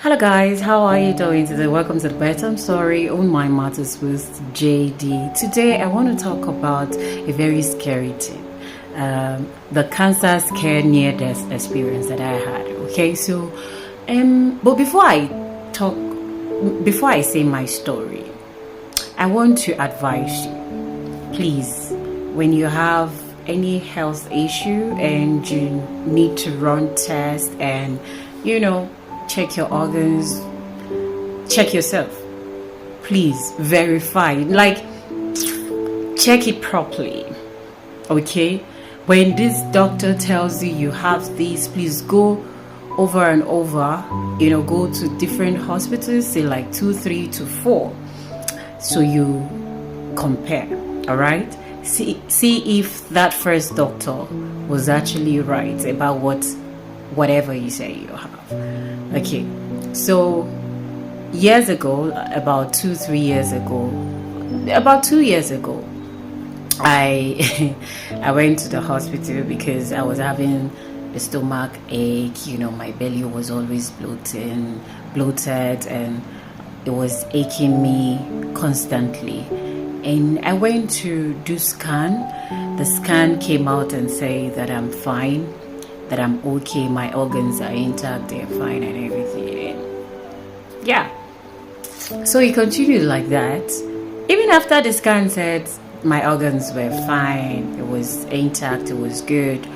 Hello guys, how are you doing today? Welcome to the Bedtime Story on My Matters with JD. Today I want to talk about a very scary thing. The cancer scare near death experience that I had. Okay, so but before I say my story, I want to advise you, please, when you have any health issue and you need to run tests and check your organs, check yourself, please verify, check it properly. Okay, when this doctor tells you you have this, please go over and over, go to different hospitals, say like 2, 3 to 4, so you compare. All right, see if that first doctor was actually right about whatever you say you have. Okay, so years ago, about 2 years ago, I I went to the hospital because I was having a stomach ache. My belly was always bloated, and it was aching me constantly. And I went to do scan. The scan came out and said that I'm fine, that I'm okay, my organs are intact, they're fine and everything. And yeah, so it continued like that. Even after the scan said my organs were fine, it was intact, it was good,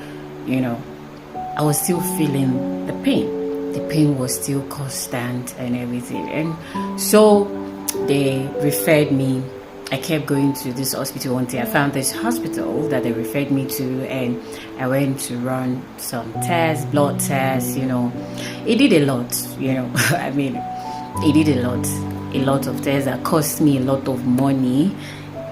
I was still feeling the pain. The pain was still constant and everything. And so they referred me. I kept going to this hospital. One day I found this hospital that they referred me to, and I went to run some tests, blood tests. It did a lot. I mean, it did a lot of tests that cost me a lot of money.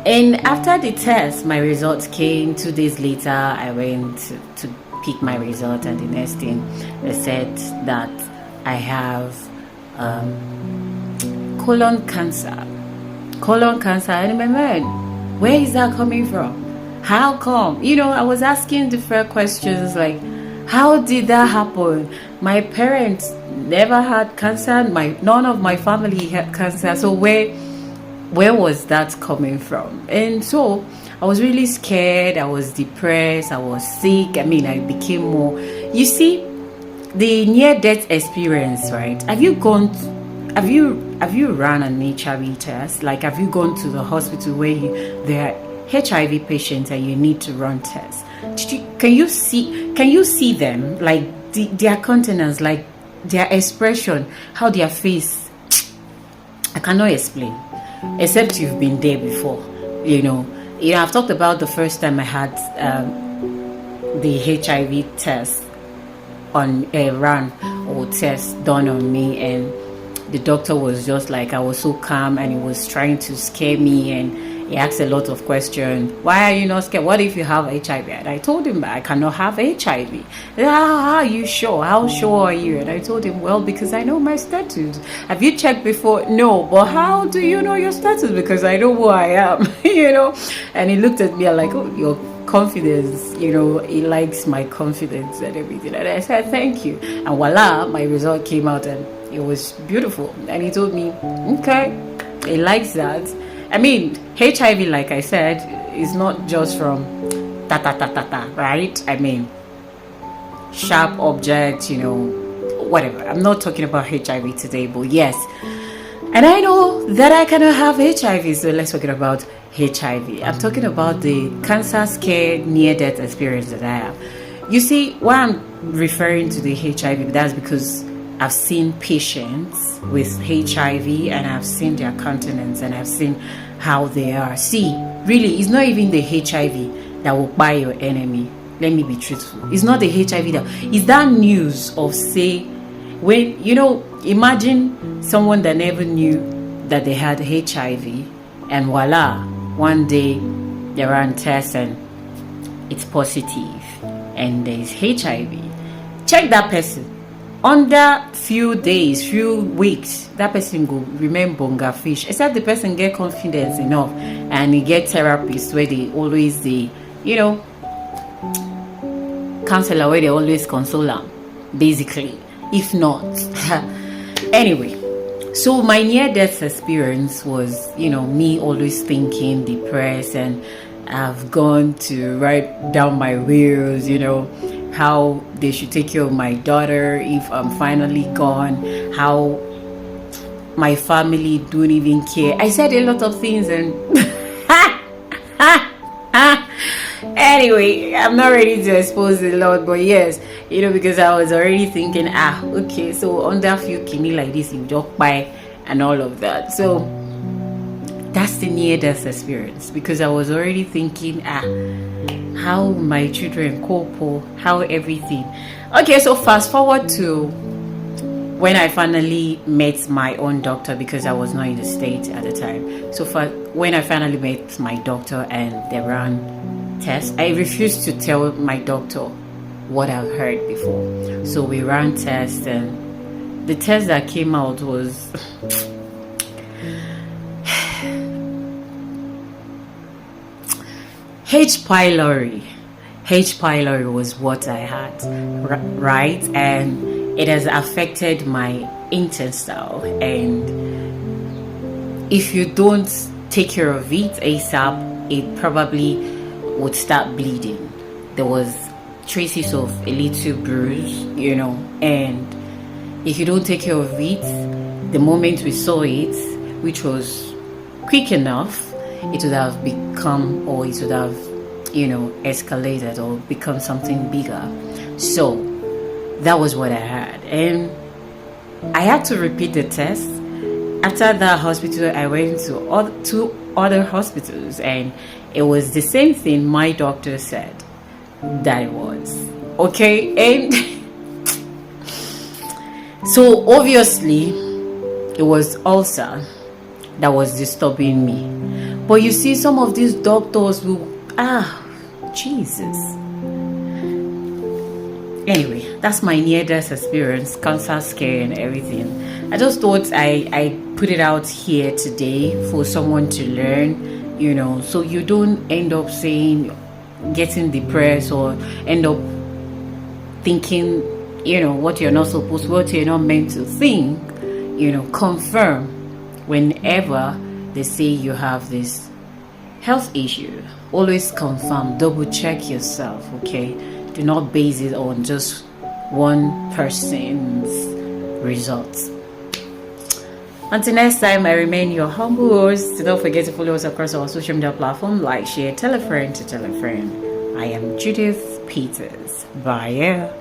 And after the test, my results came. 2 days later, I went to pick my result, and the next thing they said that I have colon cancer. And my man, where is that coming from? How come? I was asking different questions like, how did that happen? My parents never had cancer. None of my family had cancer. So where was that coming from? And so I was really scared. I was depressed. I was sick. I mean, I became more. You see, the near-death experience, right? Have you run an HIV test? Like, have you gone to the hospital where there are HIV patients and you need to run tests? Can you see them, like their countenance, like their expression, how their face? I cannot explain, except you've been there before. I've talked about the first time I had the HIV test on a run or test done on me, and the doctor was just like, I was so calm, and he was trying to scare me, and he asked a lot of questions. Why are you not scared? What if you have HIV? And I told him I cannot have HIV. Are you sure? How sure are you? And I told him, well, because I know my status. Have you checked before? No. But how do you know your status? Because I know who I am. And he looked at me like, oh, your confidence, he likes my confidence and everything. And I said, thank you. And voila, my result came out, and it was beautiful. And he told me, okay, he likes that. I mean, HIV, like I said, is not just from right? I mean, sharp objects, whatever. I'm not talking about HIV today, but yes. And I know that I cannot have HIV, so let's talk about HIV. I'm talking about the cancer scare near-death experience that I have. You see, why I'm referring to the HIV, that's because I've seen patients with HIV, and I've seen their countenance, and I've seen how they are. See, really, it's not even the HIV that will buy your enemy. Let me be truthful. It's not the HIV it's that news of, say, when, imagine someone that never knew that they had HIV, and voila, one day they ran tests and it's positive, and there's HIV. Check that person. Under few days, few weeks, that person go remain bonga fish. Except the person get confidence enough, and he get therapists where they always counselor where they always console them, basically. If not, Anyway, so my near-death experience was, me always thinking, depressed, and I've gone to write down my wills, how they should take care of my daughter if I'm finally gone, how my family don't even care. I said a lot of things, and anyway, I'm not ready to expose a lot, but yes, because I was already thinking, okay, so under a few kidney like this, you just buy and all of that. So that's the near-death experience, because I was already thinking, how my children cope, how everything. Okay, so fast forward to when I finally met my own doctor, because I was not in the state at the time. So when I finally met my doctor and they ran tests, I refused to tell my doctor what I've heard before. So we ran tests, and the test that came out was H. pylori. H. pylori was what I had, right? And it has affected my intestine. And if you don't take care of it ASAP, it probably would start bleeding. There was traces of a little bruise, and if you don't take care of it, the moment we saw it, which was quick enough, it would have become, or it would have, escalated or become something bigger. So that was what I had, and I had to repeat the test. After that hospital, I went to two other hospitals, and it was the same thing my doctor said that it was. Okay, and so obviously it was ulcer that was disturbing me. But you see, some of these doctors will, Jesus. Anyway, that's my near-death experience, cancer scare and everything. I just thought I put it out here today for someone to learn, so you don't end up getting depressed, or end up thinking, what you're not meant to think. Confirm whenever they say you have this health issue. Always confirm, double check yourself, okay? Do not base it on just one person's results. Until next time, I remain your humble host. Do not forget to follow us across our social media platform. Like, share, tell a friend to tell a friend. I am Judith Peters. Bye.